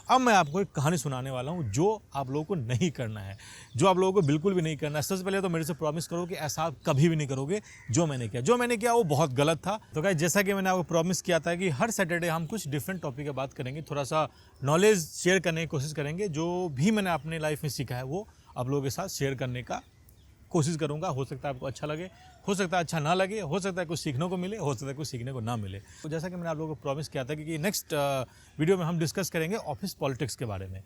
अब मैं आपको एक कहानी सुनाने वाला हूँ जो आप लोगों को नहीं करना है, जो आप लोगों को बिल्कुल भी नहीं करना है। सबसे पहले तो मेरे से प्रॉमिस करो कि ऐसा आप कभी भी नहीं करोगे जो मैंने किया वो बहुत गलत था। तो गाइस, जैसा कि मैंने आपको प्रॉमिस किया था कि हर सैटरडे हम कुछ डिफरेंट टॉपिक पर बात करेंगे, थोड़ा सा नॉलेज शेयर करने की कोशिश करेंगे। जो भी मैंने अपने लाइफ में सीखा है वो आप लोगों के साथ शेयर करने का कोशिश करूंगा। हो सकता है आपको अच्छा लगे, हो सकता है अच्छा ना लगे, हो सकता है कुछ सीखने को मिले, हो सकता है कुछ सीखने को ना मिले। तो जैसा कि मैंने आप लोगों को प्रॉमिस किया था कि नेक्स्ट वीडियो में हम डिस्कस करेंगे ऑफिस पॉलिटिक्स के बारे में।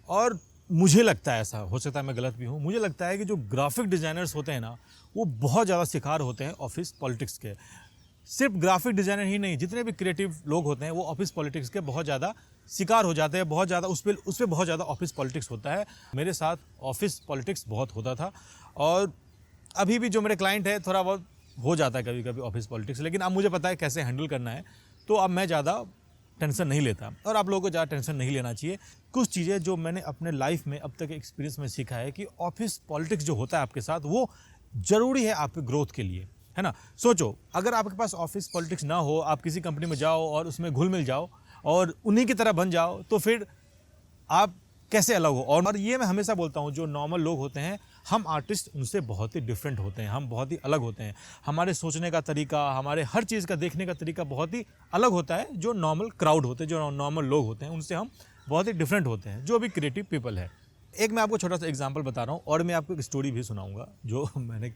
और मुझे लगता है, ऐसा हो सकता है मैं गलत भी हूँ, मुझे लगता है कि जो ग्राफिक डिज़ाइनर्स होते हैं ना, वो बहुत ज़्यादा शिकार होते हैं ऑफिस पॉलिटिक्स के। सिर्फ ग्राफिक डिज़ाइनर ही नहीं, जितने भी क्रिएटिव लोग होते हैं वो ऑफिस पॉलिटिक्स के बहुत ज़्यादा शिकार हो जाते हैं, बहुत ज़्यादा उस पर बहुत ज़्यादा ऑफिस पॉलिटिक्स होता है। मेरे साथ ऑफिस पॉलिटिक्स बहुत होता था और अभी भी जो मेरे क्लाइंट है थोड़ा बहुत हो जाता है कभी कभी ऑफिस पॉलिटिक्स, लेकिन अब मुझे पता है कैसे हैंडल करना है, तो अब मैं ज़्यादा टेंशन नहीं लेता और आप लोगों को ज़्यादा टेंशन नहीं लेना चाहिए। कुछ चीज़ें जो मैंने अपने लाइफ में अब तक एक्सपीरियंस में सीखा है कि ऑफिस पॉलिटिक्स जो होता है आपके साथ वो ज़रूरी है आपके ग्रोथ के लिए, है ना। सोचो, अगर आपके पास ऑफिस पॉलिटिक्स ना हो, आप किसी कंपनी में जाओ और उसमें घुल मिल जाओ और उन्हीं की तरह बन जाओ, तो फिर आप कैसे अलग हो। और ये मैं हमेशा बोलता हूँ, जो नॉर्मल लोग होते हैं, हम आर्टिस्ट उनसे बहुत ही डिफरेंट होते हैं, हम बहुत ही अलग होते हैं। हमारे सोचने का तरीका, हमारे हर चीज़ का देखने का तरीका बहुत ही अलग होता है। जो नॉर्मल क्राउड होते हैं, जो नॉर्मल लोग होते हैं, उनसे हम बहुत ही डिफरेंट होते हैं, जो भी क्रिएटिव पीपल है। एक मैं आपको छोटा सा एग्जाम्पल बता रहा हूँ और मैं आपको एक स्टोरी भी सुनाऊँगा जो मैंने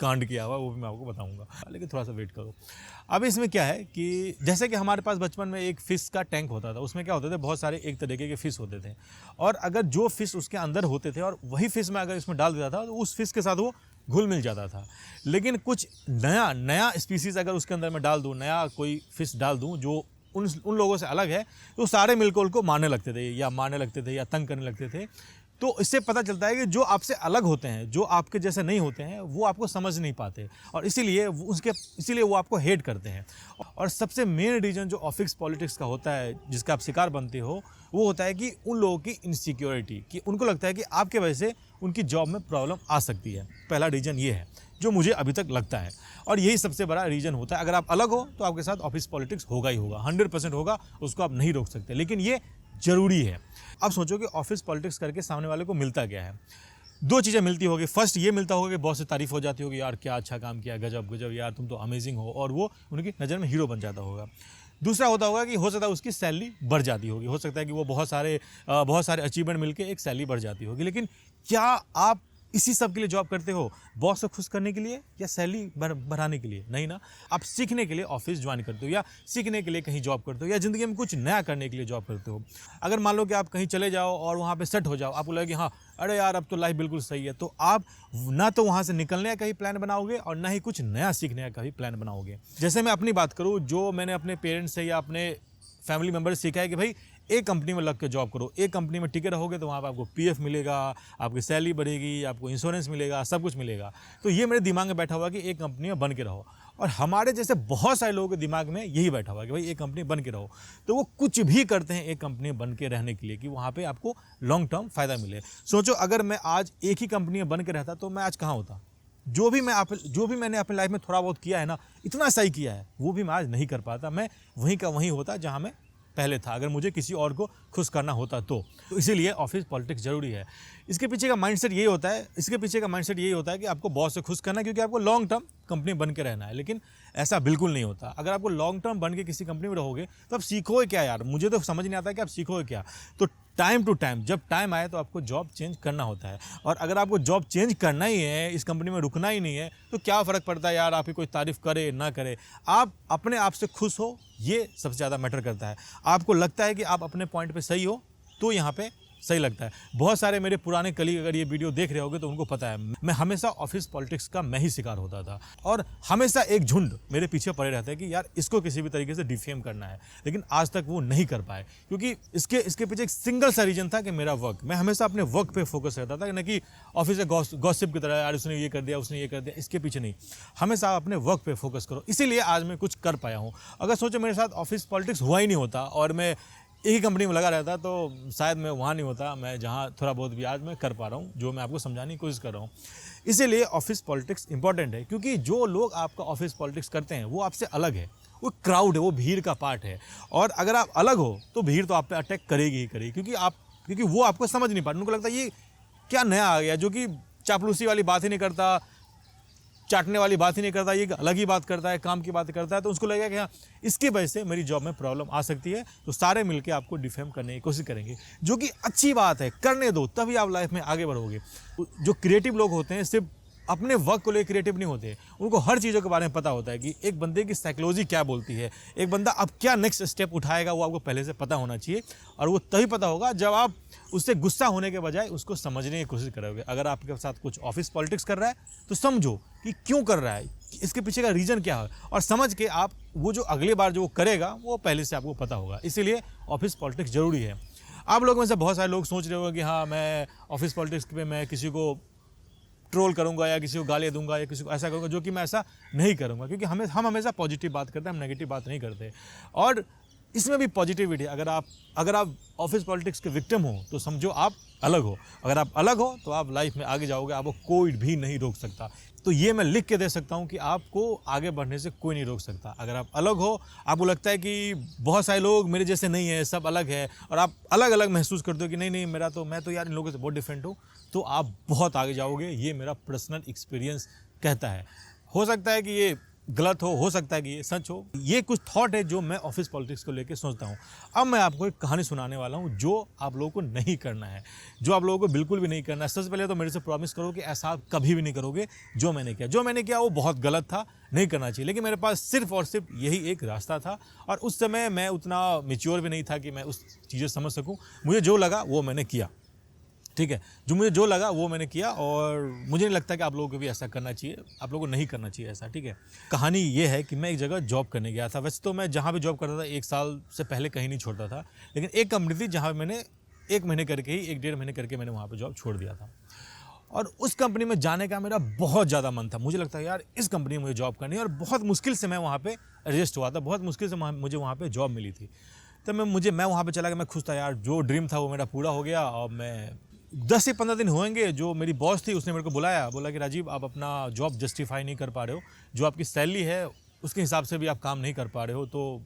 कांड किया हुआ, वो भी मैं आपको बताऊंगा, लेकिन थोड़ा सा वेट करो। अब इसमें क्या है कि जैसे कि हमारे पास बचपन में एक फ़िश का टैंक होता था, उसमें क्या होते थे, बहुत सारे एक तरीके के फ़िश होते थे, और अगर जो फ़िश उसके अंदर होते थे और वही फ़िश मैं अगर इसमें डाल देता था तो उस फ़िश के साथ वो घुल मिल जाता था। लेकिन कुछ नया नया स्पीसीज़ अगर उसके अंदर मैं डाल दूँ, नया कोई फ़िश डाल दूँ जो उन लोगों से अलग है, तो सारे मिलकर उनको मारने लगते थे या तंग करने लगते थे। तो इससे पता चलता है कि जो आपसे अलग होते हैं, जो आपके जैसे नहीं होते हैं, वो आपको समझ नहीं पाते और इसीलिए वो आपको हेट करते हैं। और सबसे मेन रीज़न जो ऑफिस पॉलिटिक्स का होता है, जिसका आप शिकार बनते हो, वो होता है कि उन लोगों की इनसिक्योरिटी, कि उनको लगता है कि आपके वजह से उनकी जॉब में प्रॉब्लम आ सकती है। पहला रीज़न ये है जो मुझे अभी तक लगता है, और यही सबसे बड़ा रीज़न होता है। अगर आप अलग हो तो आपके साथ ऑफिस पॉलिटिक्स होगा ही होगा, 100% होगा, उसको आप नहीं रोक सकते, लेकिन ये ज़रूरी है। अब सोचो कि ऑफिस पॉलिटिक्स करके सामने वाले को मिलता क्या है। दो चीज़ें मिलती होगी। फर्स्ट ये मिलता होगा कि बॉस से तारीफ हो जाती होगी, यार क्या अच्छा काम किया, गजब गजब यार, तुम तो अमेजिंग हो, और वो उनकी नज़र में हीरो बन जाता होगा। दूसरा होता होगा कि हो सकता है उसकी सैलरी बढ़ जाती होगी, हो सकता है कि वो बहुत सारे अचीवमेंट मिलकर एक सैलरी बढ़ जाती होगी। लेकिन क्या आप इसी सब के लिए जॉब करते हो, बॉस को खुश करने के लिए या सैलरी बढ़ाने के लिए? नहीं ना। आप सीखने के लिए ऑफिस ज्वाइन करते हो, या सीखने के लिए कहीं जॉब करते हो, या ज़िंदगी में कुछ नया करने के लिए जॉब करते हो। अगर मान लो कि आप कहीं चले जाओ और वहाँ पे सेट हो जाओ, आपको लगे कि हाँ अरे यार अब तो लाइफ बिल्कुल सही है, तो आप ना तो वहाँ से निकलने का ही प्लान बनाओगे और ना ही कुछ नया सीखने का ही प्लान बनाओगे। जैसे मैं अपनी बात करूँ, जो मैंने अपने पेरेंट्स से या अपने फैमिली मेम्बर से सीखा है कि भाई एक कंपनी में लग के जॉब करो, एक कंपनी में टिके रहोगे तो वहाँ पर आपको पीएफ मिलेगा, आपकी सैलरी बढ़ेगी, आपको इंश्योरेंस मिलेगा, सब कुछ मिलेगा। तो ये मेरे दिमाग में बैठा हुआ कि एक कंपनी में बन के रहो, और हमारे जैसे बहुत सारे लोगों के दिमाग में यही बैठा हुआ कि भाई एक कंपनी बन के रहो। तो वो कुछ भी करते हैं एक कंपनी बन के रहने के लिए कि वहाँ पर आपको लॉन्ग टर्म फ़ायदा मिले। सोचो, अगर मैं आज एक ही कंपनी में बन के रहता तो मैं आज कहाँ होता। जो भी मैंने अपनी लाइफ में थोड़ा बहुत किया है ना, इतना सही किया है, वो भी मैं आज नहीं कर पाता। मैं वहीं का वहीं होता जहाँ मैं पहले था, अगर मुझे किसी और को खुश करना होता तो इसीलिए ऑफिस पॉलिटिक्स जरूरी है। इसके पीछे का माइंडसेट यही होता है कि आपको बॉस से खुश करना है, क्योंकि आपको लॉन्ग टर्म कंपनी बन के रहना है। लेकिन ऐसा बिल्कुल नहीं होता। अगर आपको लॉन्ग टर्म बन के किसी कंपनी में रहोगे तो आप सीखोगे क्या यार? मुझे तो समझ नहीं आता कि आप सीखोगे क्या। तो टाइम टू टाइम, जब टाइम आए तो आपको जॉब चेंज करना होता है। और अगर आपको जॉब चेंज करना ही है, इस कंपनी में रुकना ही नहीं है, तो क्या फ़र्क पड़ता है यार आपकी कोई तारीफ़ करे ना करे। आप अपने आप से खुश हो, ये सबसे ज़्यादा मैटर करता है। आपको लगता है कि आप अपने पॉइंट पे सही हो तो यहाँ पे सही लगता है। बहुत सारे मेरे पुराने कलीग अगर ये वीडियो देख रहे होगे तो उनको पता है मैं हमेशा ऑफिस पॉलिटिक्स का मैं ही शिकार होता था, और हमेशा एक झुंड मेरे पीछे पड़े रहते हैं कि यार इसको किसी भी तरीके से डिफेम करना है। लेकिन आज तक वो नहीं कर पाए, क्योंकि इसके पीछे एक सिंगल सा रीजन था कि मेरा वर्क। मैं हमेशा अपने वर्क पे फोकस रहता था, ना कि ऑफिस से गॉसिप की तरह, यार उसने ये कर दिया, उसने ये कर दिया, इसके पीछे नहीं। हमेशा अपने वर्क पे फोकस करो, इसीलिए आज मैं कुछ कर पाया हूँ। अगर सोचो मेरे साथ ऑफिस पॉलिटिक्स हुआ ही नहीं होता और मैं एक ही कंपनी में लगा रहता तो शायद मैं वहाँ नहीं होता, मैं जहाँ थोड़ा बहुत भी आज मैं कर पा रहा हूँ, जो मैं आपको समझाने की कोशिश कर रहा हूँ। इसीलिए ऑफिस पॉलिटिक्स इंपॉर्टेंट है, क्योंकि जो लोग आपका ऑफिस पॉलिटिक्स करते हैं वो आपसे अलग है, वो क्राउड है, वो भीड़ का पार्ट है। और अगर आप अलग हो तो भीड़ तो आप पे अटैक करेगी ही करेगी, क्योंकि वो आपको समझ नहीं पाते। उनको लगता है ये क्या नया आ गया जो कि चापलूसी वाली बात ही नहीं करता, चाटने वाली बात ही नहीं करता, ये अलग ही बात करता है, काम की बात करता है। तो उसको लगेगा कि हाँ, इसकी वजह से मेरी जॉब में प्रॉब्लम आ सकती है। तो सारे मिलके आपको डिफेम करने की कोशिश करेंगे, जो कि अच्छी बात है, करने दो, तभी आप लाइफ में आगे बढ़ोगे। जो क्रिएटिव लोग होते हैं सिर्फ अपने वर्क को लेकर क्रिएटिव नहीं होते, उनको हर चीज़ों के बारे में पता होता है कि एक बंदे की साइकोलॉजी क्या बोलती है, एक बंदा अब क्या नेक्स्ट स्टेप उठाएगा, वो आपको पहले से पता होना चाहिए। और वो तभी पता होगा जब आप उससे गुस्सा होने के बजाय उसको समझने की कोशिश करोगे। अगर आपके साथ कुछ ऑफिस पॉलिटिक्स कर रहा है तो समझो कि क्यों कर रहा है, इसके पीछे का रीज़न क्या है, और समझ के आप वो जो अगली बार जो वो करेगा वो पहले से आपको पता होगा। इसीलिए ऑफिस पॉलिटिक्स ज़रूरी है। आप लोगों में से बहुत सारे लोग सोच रहे हो कि हाँ, मैं ऑफिस पॉलिटिक्स पे मैं किसी को ट्रोल करूंगा या किसी को गाली दूंगा या किसी को ऐसा करूंगा, जो कि मैं ऐसा नहीं करूंगा, क्योंकि हम हमेशा पॉजिटिव बात करते हैं, हम नेगेटिव बात नहीं करते। और इसमें भी पॉजिटिविटी, अगर आप ऑफिस पॉलिटिक्स के विक्टिम हो तो समझो आप अलग हो। अगर आप अलग हो तो आप लाइफ में आगे जाओगे, आपको कोई भी नहीं रोक सकता। तो ये मैं लिख के दे सकता हूँ कि आपको आगे बढ़ने से कोई नहीं रोक सकता। अगर आप अलग हो, आपको लगता है कि बहुत सारे लोग मेरे जैसे नहीं है, सब अलग है, और आप अलग अलग महसूस करते हो कि नहीं मैं तो यार इन लोगों से बहुत डिफरेंट हूँ, तो आप बहुत आगे जाओगे। ये मेरा पर्सनल एक्सपीरियंस कहता है। हो सकता है कि ये गलत हो सकता है कि ये सच हो। ये कुछ थॉट है जो मैं ऑफिस पॉलिटिक्स को लेकर सोचता हूँ। अब मैं आपको एक कहानी सुनाने वाला हूँ जो आप लोगों को नहीं करना है, जो आप लोगों को बिल्कुल भी नहीं करना है। सबसे पहले तो मेरे से प्रॉमिस करो कि ऐसा आप कभी भी नहीं करोगे जो मैंने किया वो बहुत गलत था, नहीं करना चाहिए। लेकिन मेरे पास सिर्फ और सिर्फ यही एक रास्ता था, और उस समय मैं उतना मैच्योर भी नहीं था कि मैं उस चीज़ें समझ सकूँ। मुझे जो लगा वो मैंने किया, ठीक है, जो लगा वो मैंने किया। और मुझे नहीं लगता कि आप लोगों को भी ऐसा करना चाहिए, आप लोगों को नहीं करना चाहिए ऐसा, ठीक है। कहानी ये है कि मैं एक जगह जॉब करने गया था। वैसे तो मैं जहाँ भी जॉब करता था 1 साल से पहले कहीं नहीं छोड़ता था, लेकिन एक कंपनी थी जहाँ मैंने 1 महीने करके ही 1-1.5 महीने करके मैंने वहाँ पर जॉब छोड़ दिया था। और उस कंपनी में जाने का मेरा बहुत ज़्यादा मन था। मुझे लगता है यार इस कंपनी में मुझे जॉब करनी है, और बहुत मुश्किल से मैं वहाँ पर एडजस्ट हुआ था, बहुत मुश्किल से मुझे वहाँ पर जॉब मिली थी। तो मैं वहाँ पे चला गया, मैं खुश था यार, जो ड्रीम था वो मेरा पूरा हो गया। और मैं 10 से 15 दिन होंगे, जो मेरी बॉस थी उसने मेरे को बोला कि राजीव, आप अपना जॉब जस्टिफाई नहीं कर पा रहे हो, जो आपकी सैलरी है उसके हिसाब से भी आप काम नहीं कर पा रहे हो, तो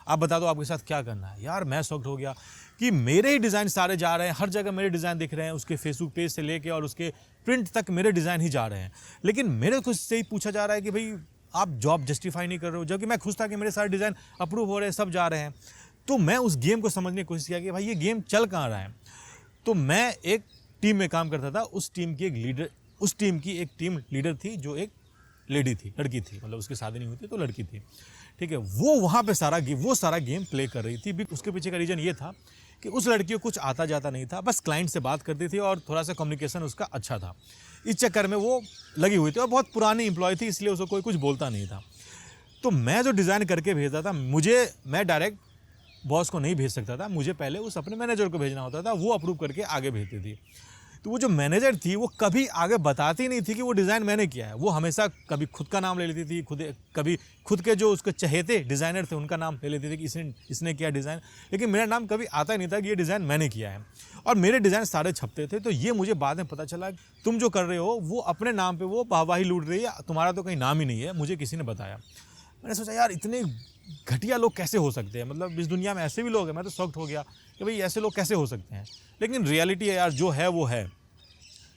आप बता दो आपके साथ क्या करना है। यार मैं शॉक्ड हो गया कि मेरे ही डिज़ाइन सारे जा रहे हैं, हर जगह मेरे डिज़ाइन दिख रहे हैं, उसके फेसबुक पेज से लेके और उसके प्रिंट तक मेरे डिज़ाइन ही जा रहे हैं। लेकिन मेरे को से ही पूछा जा रहा है कि भाई आप जॉब जस्टिफाई नहीं कर रहे हो, जबकि मैं खुश था कि मेरे सारे डिज़ाइन अप्रूव हो रहे हैं, सब जा रहे हैं। तो मैं उस गेम को समझने की कोशिश किया कि भाई ये गेम चल कहाँ रहा है। तो मैं एक टीम में काम करता था, उस टीम की एक टीम लीडर थी जो एक लड़की थी, मतलब उसकी शादी नहीं हुई थी तो लड़की थी, ठीक है। वो वहाँ पे सारा गेम प्ले कर रही थी। उसके पीछे का रीज़न ये था कि उस लड़की को कुछ आता जाता नहीं था, बस क्लाइंट से बात करती थी और थोड़ा सा कम्युनिकेशन उसका अच्छा था। इस चक्कर में वो लगी हुई थी, और बहुत पुरानी एम्प्लॉय थी, इसलिए उसको कोई कुछ बोलता नहीं था। तो मैं जो डिज़ाइन करके भेजता था, मैं डायरेक्ट बॉस को नहीं भेज सकता था, मुझे पहले उस अपने मैनेजर को भेजना होता था, वो अप्रूव करके आगे भेजती थी। तो वो जो मैनेजर थी वो कभी आगे बताती नहीं थी कि वो डिज़ाइन मैंने किया है। वो हमेशा कभी खुद का नाम ले लेती थी, कभी खुद के जो उसके चहेते डिज़ाइनर थे उनका नाम ले लेती थी कि इसने किया डिज़ाइन, लेकिन मेरा नाम कभी आता ही नहीं था कि ये डिज़ाइन मैंने किया है। और मेरे डिज़ाइन सारे छपते थे। तो ये मुझे बाद में पता चला, तुम जो कर रहे हो वो अपने नाम पर वो वाहवाही लूट रही है, तुम्हारा तो कहीं नाम ही नहीं है, मुझे किसी ने बताया। मैंने सोचा यार इतने घटिया लोग कैसे हो सकते हैं, मतलब इस दुनिया में ऐसे भी लोग हैं। मैं तो शॉक्ड हो गया कि भाई ऐसे लोग कैसे हो सकते हैं। लेकिन रियलिटी है यार, जो है वो है।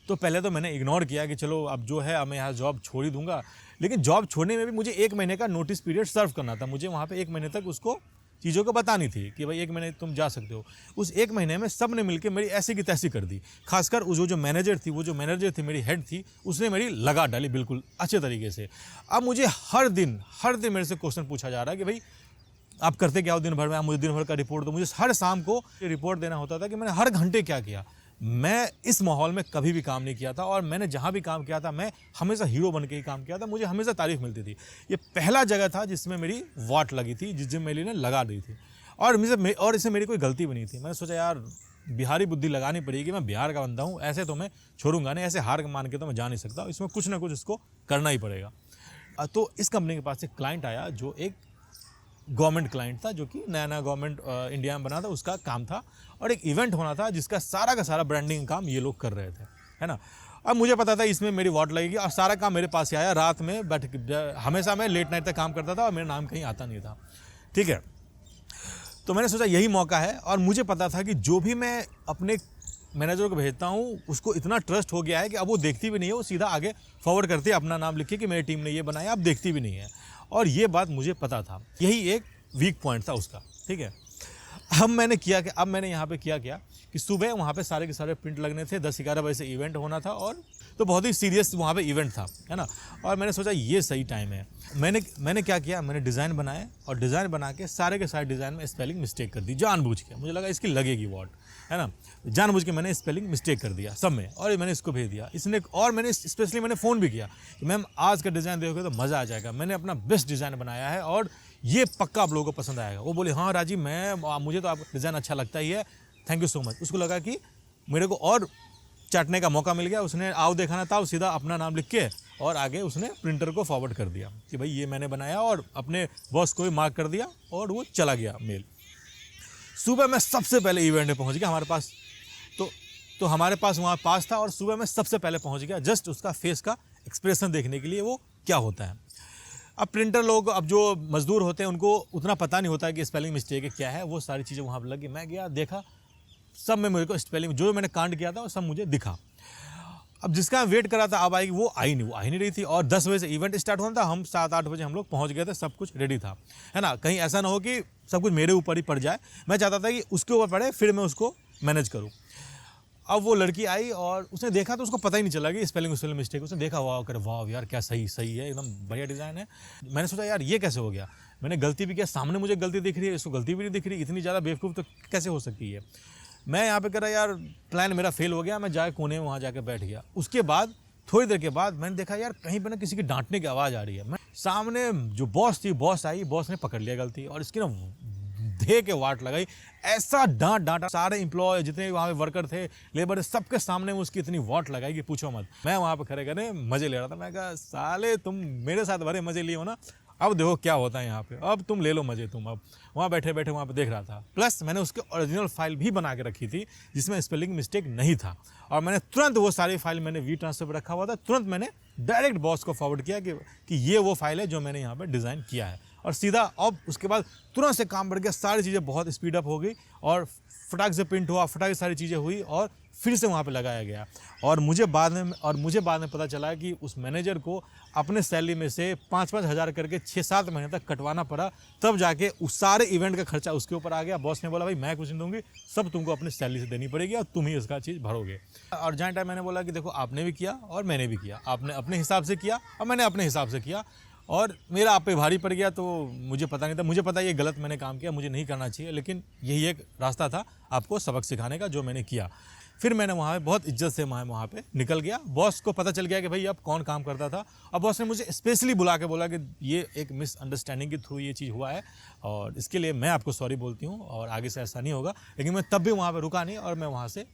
तो पहले तो मैंने इग्नोर किया कि चलो अब जो है अब मैं यहाँ जॉब छोड़ ही दूंगा। लेकिन जॉब छोड़ने में भी मुझे 1 महीने का नोटिस पीरियड सर्व करना था। मुझे वहाँ पे 1 महीने तक उसको चीज़ों को बतानी थी कि भाई 1 महीने तुम जा सकते हो। उस 1 महीने में सब ने मिलकर मेरी ऐसी की तैसी कर दी। खासकर जो मैनेजर थी, मेरी हेड थी, उसने मेरी लगा डाली बिल्कुल अच्छे तरीके से। अब मुझे हर दिन मेरे से क्वेश्चन पूछा जा रहा है कि भाई आप करते क्या हो दिन भर में, आप मुझे दिन भर का रिपोर्ट दो। मुझे हर शाम को रिपोर्ट देना होता था कि मैंने हर घंटे क्या किया। मैं इस माहौल में कभी भी काम नहीं किया था, और मैंने जहाँ भी काम किया था मैं हमेशा हीरो बन के ही काम किया था। मुझे हमेशा तारीफ मिलती थी। ये पहला जगह था जिसमें मेरी वाट लगी थी, जिसमें मेरी ने लगा दी थी, और इससे मेरी कोई गलती भी नहीं थी। मैंने सोचा यार बिहारी बुद्धि लगानी पड़ेगी, मैं बिहार का बंदा हूँ, ऐसे तो मैं छोड़ूंगा नहीं, ऐसे हार मान के तो मैं जा नहीं सकता, इसमें कुछ ना कुछ इसको करना ही पड़ेगा। तो इस कंपनी के पास एक क्लाइंट आया जो एक गवर्नमेंट क्लाइंट था, जो कि नया गवर्नमेंट इंडिया में बना था, उसका काम था। और एक इवेंट होना था जिसका सारा का सारा ब्रांडिंग काम ये लोग कर रहे थे, है ना। अब मुझे पता था इसमें मेरी वॉट लगेगी और सारा काम मेरे पास ही आया। रात में बैठ हमेशा मैं लेट नाइट तक काम करता था और मेरा नाम कहीं आता नहीं था, ठीक है। तो मैंने सोचा यही मौका है और मुझे पता था कि जो भी मैं अपने मैनेजर को भेजता हूँ उसको इतना ट्रस्ट हो गया है कि अब वो देखती भी नहीं है, वो सीधा आगे फॉरवर्ड करती है अपना नाम लिख के कि मेरी टीम ने ये बनाया, अब देखती भी नहीं है। और ये बात मुझे पता था, यही एक वीक पॉइंट था उसका, ठीक है। अब मैंने यहाँ पे किया क्या कि सुबह वहाँ पे सारे के सारे प्रिंट लगने थे, 10-11 बजे से इवेंट होना था और तो बहुत ही सीरियस वहाँ पे इवेंट था, है ना। और मैंने सोचा ये सही टाइम है। मैंने क्या किया, मैंने डिज़ाइन बनाए और डिज़ाइन बना के सारे के सारे डिज़ाइन में स्पेलिंग मिस्टेक कर दी जानबूझ के। मुझे लगा इसकी लगेगी वॉट, है ना, जानबूझ के मैंने स्पेलिंग मिस्टेक कर दिया सब में और मैंने इसको भेज दिया। मैंने स्पेशली मैंने फ़ोन भी किया कि मैम आज का डिज़ाइन देखोगे तो मज़ा आ जाएगा, मैंने अपना बेस्ट डिज़ाइन बनाया है और ये पक्का आप लोगों को पसंद आएगा। वो बोले हाँ राजीव, मुझे तो आपका डिज़ाइन अच्छा लगता ही है, थैंक यू सो मच। उसको लगा कि मेरे को और चाटने का मौका मिल गया। उसने आओ देखाना था, सीधा अपना नाम लिख के और आगे उसने प्रिंटर को फॉरवर्ड कर दिया कि भाई ये मैंने बनाया और अपने बॉस को भी मार्क कर दिया और वो चला गया मेल। सुबह मैं सबसे पहले इवेंट में पहुंच गया हमारे पास, तो हमारे पास वहाँ पास था और सुबह मैं सबसे पहले पहुंच गया जस्ट उसका फेस का एक्सप्रेशन देखने के लिए वो क्या होता है। अब प्रिंटर लोग, अब जो मजदूर होते हैं उनको उतना पता नहीं होता कि स्पेलिंग मिस्टेक है क्या है, वो सारी चीज़ें वहाँ पर लगी। मैं गया देखा, सब में मेरे को स्पेलिंग जो मैंने कांड किया था वो सब मुझे दिखा। अब जिसका वेट करा था अब आएगी, वो आई नहीं रही थी और 10 बजे से इवेंट स्टार्ट होना था। हम 7-8 बजे हम लोग पहुंच गए थे, सब कुछ रेडी था, है ना। कहीं ऐसा ना हो कि सब कुछ मेरे ऊपर ही पड़ जाए, मैं चाहता था कि उसके ऊपर पड़े फिर मैं उसको मैनेज करूँ। अब वो लड़की आई और उसने देखा तो उसको पता ही नहीं चला कि स्पेलिंग मिस्टेक। उसने देखा, वाह करे वाह यार क्या सही है, एकदम बढ़िया डिज़ाइन है। मैंने सोचा यार ये कैसे हो गया, मैंने गलती भी किया, सामने मुझे गलती दिख रही है, इसको गलती भी नहीं दिख रही, इतनी ज़्यादा बेवकूफ़ तो कैसे हो सकती है। मैं यहाँ पे कह रहा यार प्लान मेरा फेल हो गया, मैं जाके कोने में वहाँ जाकर बैठ गया। उसके बाद थोड़ी देर के बाद मैंने देखा यार कहीं पर ना किसी की डांटने की आवाज़ आ रही है। मैं सामने जो बॉस थी, बॉस आई, बॉस ने पकड़ लिया गलती और इसकी ना धे के वाट लगाई, ऐसा डांटा सारे एम्प्लॉय जितने भी वहाँ पे वर्कर थे, लेबर, सबके सामने में उसकी इतनी वाट लगाई कि पूछो मत। मैं वहाँ पे खड़े खड़े मजे ले रहा था। मैं कहा साले तुम मेरे साथ बड़े मजे लिए हो ना, अब देखो क्या होता है यहाँ पे, अब तुम ले लो मजे तुम। अब वहाँ बैठे बैठे वहाँ पे देख रहा था। प्लस मैंने उसके ओरिजिनल फाइल भी बना के रखी थी जिसमें स्पेलिंग मिस्टेक नहीं था और मैंने तुरंत वो सारी फाइल मैंने वी ट्रांसफर पर रखा हुआ था, तुरंत मैंने डायरेक्ट बॉस को फॉरवर्ड किया कि ये वो फाइल है जो मैंने यहाँ पर डिज़ाइन किया है। और सीधा अब उसके बाद तुरंत से काम बढ़ गया, सारी चीज़ें बहुत स्पीड अप हो गई और फटाक से प्रिंट हुआ, फटाक से सारी चीज़ें हुई और फिर से वहाँ पे लगाया गया। और मुझे बाद में पता चला कि उस मैनेजर को अपने सैलरी में से 5-5 हज़ार करके 6-7 महीने तक कटवाना पड़ा, तब जाके उस सारे इवेंट का खर्चा उसके ऊपर आ गया। बॉस ने बोला भाई मैं कुछ नहीं दूंगी, सब तुमको अपनी सैलरी से देनी पड़ेगी और तुम ही इसका चीज़ भरोगे। और जहाँ टाइम मैंने बोला कि देखो आपने भी किया और मैंने भी किया, आपने अपने हिसाब से किया और मैंने अपने हिसाब से किया और मेरा आप पे भारी पड़ गया तो मुझे पता नहीं था। मुझे पता ये गलत मैंने काम किया, मुझे नहीं करना चाहिए, लेकिन यही एक रास्ता था आपको सबक सिखाने का जो मैंने किया। फिर मैंने वहाँ पे बहुत इज्जत से वहाँ पे निकल गया। बॉस को पता चल गया कि भाई अब कौन काम करता था और बॉस ने मुझे स्पेशली बुला के बोला कि ये एक मिसअंडरस्टैंडिंग के थ्रू ये चीज़ हुआ है और इसके लिए मैं आपको सॉरी बोलती हूँ और आगे से ऐसा नहीं होगा। लेकिन मैं तब भी वहाँ पर रुका नहीं और मैं वहाँ से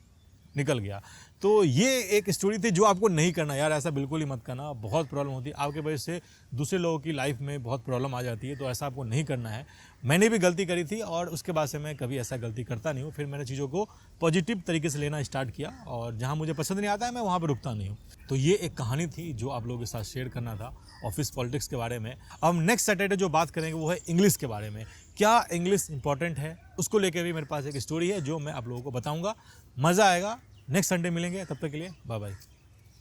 निकल गया। तो ये एक स्टोरी थी जो आपको नहीं करना यार, ऐसा बिल्कुल ही मत करना, बहुत प्रॉब्लम होती है आपके वजह से, दूसरे लोगों की लाइफ में बहुत प्रॉब्लम आ जाती है, तो ऐसा आपको नहीं करना है। मैंने भी गलती करी थी और उसके बाद से मैं कभी ऐसा गलती करता नहीं हूँ। फिर मैंने चीज़ों को पॉजिटिव तरीके से लेना स्टार्ट किया और जहाँ मुझे पसंद नहीं आता है मैं वहाँ पर रुकता नहीं हूँ। तो ये एक कहानी थी जो आप लोगों के साथ शेयर करना था ऑफिस पॉलिटिक्स के बारे में। अब नेक्स्ट सैटरडे जो बात करेंगे वो है इंग्लिश के बारे में, क्या इंग्लिश इंपॉर्टेंट है, उसको लेकर भी मेरे पास एक स्टोरी है जो मैं आप लोगों को बताऊँगा, मज़ा आएगा। नेक्स्ट संडे मिलेंगे, तब तक के लिए बाय बाय।